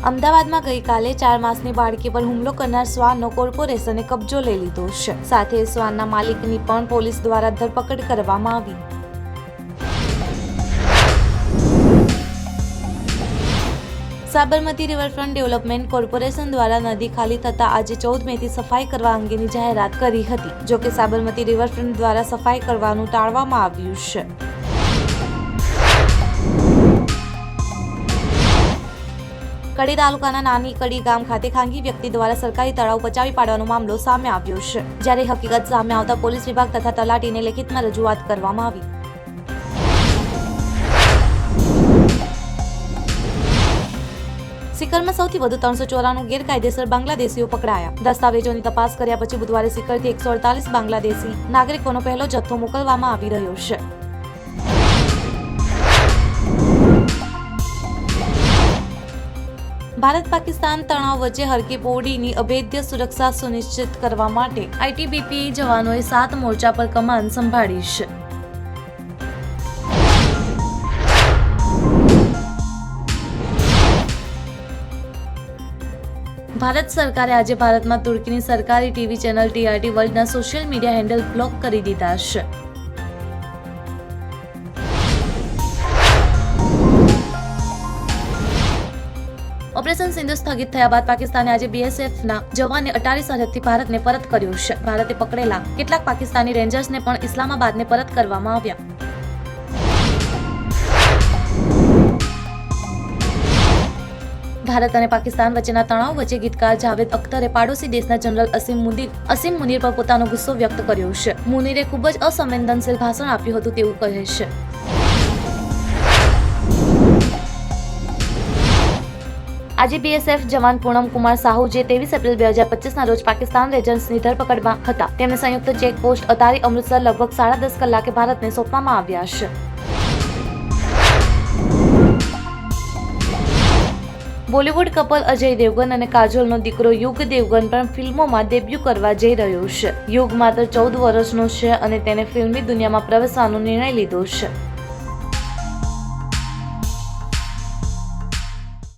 અમદાવાદમાં ગઈકાલે 4 માસની બાળકી પર હુમલો કરનાર શ્વાનનો કોર્પોરેશને કબજો લઈ લીધો છે. સાથે શ્વાનના માલિકની પણ પોલીસ દ્વારા ધરપકડ કરવામાં આવી. સાબરમતી રિવરફ્રન્ટ ડેવલપમેન્ટ કોર્પોરેશન દ્વારા નદી ખાલી થતા આજે 14 મેથી સફાઈ કરવા અંગેની જાહેરાત કરી હતી. જો કે સાબરમતી રિવરફ્રન્ટ દ્વારા સફાઈ કરવાનું ટાળવામાં આવ્યું છે. કડી તાલુકાના નાની કડી ગામ ખાતે ખાનગી વ્યક્તિ દ્વારા સરકારી તળાવ પચાવી પાડવાનો મામલો સામે આવ્યો છે. જ્યારે હકીકત સામે આવતા પોલીસ વિભાગ તથા તલાટીને લેખિતમાં રજૂઆત કરવામાં આવી. સિકરમાં સૌથી વધુ 394 ગેરકાયદેસર બાંગ્લાદેશીઓ પકડાયા. દસ્તાવેજોની તપાસ કર્યા પછી બુધવારે સિકરથી 148 બાંગ્લાદેશી નાગરિકોનો પહેલો જથ્થો મોકલવામાં આવી રહ્યો છે. ભારત પાકિસ્તાન તણાવ વચ્ચે હરકી પૌડીની અભેદ્ય સુરક્ષા સુનિશ્ચિત કરવા માટે આઈટીબીપી જવાનોએ 7 મોરચા પર કમાન સંભાળી છે. ભારત સરકારે આજે ભારતમાં તુર્કીની સરકારી ટીવી ચેનલ TRT વર્લ્ડના સોશિયલ મીડિયા હેન્ડલ બ્લોક કરી દીધા છે. ઓપરેશન સિંધુ સ્થગિત થયા બાદ પાકિસ્તાને આજે BSFના જવાનને અટારી સરહદથી ભારતને પરત કર્યો છે. ભારતે પકડેલા કેટલાક પાકિસ્તાની રેન્જર્સને પણ ઇસ્લામાબાદને પરત કરવામાં આવ્યા. ભારત અને પાકિસ્તાન વચ્ચેના તણાવ વચ્ચે ગીતકાર જાવેદ અખ્તરે પાડોશી દેશના જનરલ અસીમ મુનીર પર પોતાનો ગુસ્સો વ્યક્ત કર્યો છે. મુનીરે ખૂબ જ અસંવેદનશીલ ભાષણ આપ્યું હતું તેવું કહે છે. આજે BSF જવાન પૂનમ કુમાર સાહુ જે 23 એપ્રિલ 2025ના રોજ પાકિસ્તાન રેન્જર્સની ધરપકડમાં હતા તેમને સંયુક્ત ચેકપોસ્ટ અતારી અમૃતસર લગભગ 10:30 કલાકે ભારતને સોંપવામાં આવ્યા છે. બોલિવૂડ કપલ અજય દેવગન અને કાજોલનો દીકરો યુગ દેવગન પણ ફિલ્મોમાં ડેબ્યુ કરવા જઈ રહ્યો છે. યુગ માત્ર 14 વર્ષનો છે અને તેને ફિલ્મી દુનિયામાં પ્રવેશવાનો નિર્ણય લીધો છે.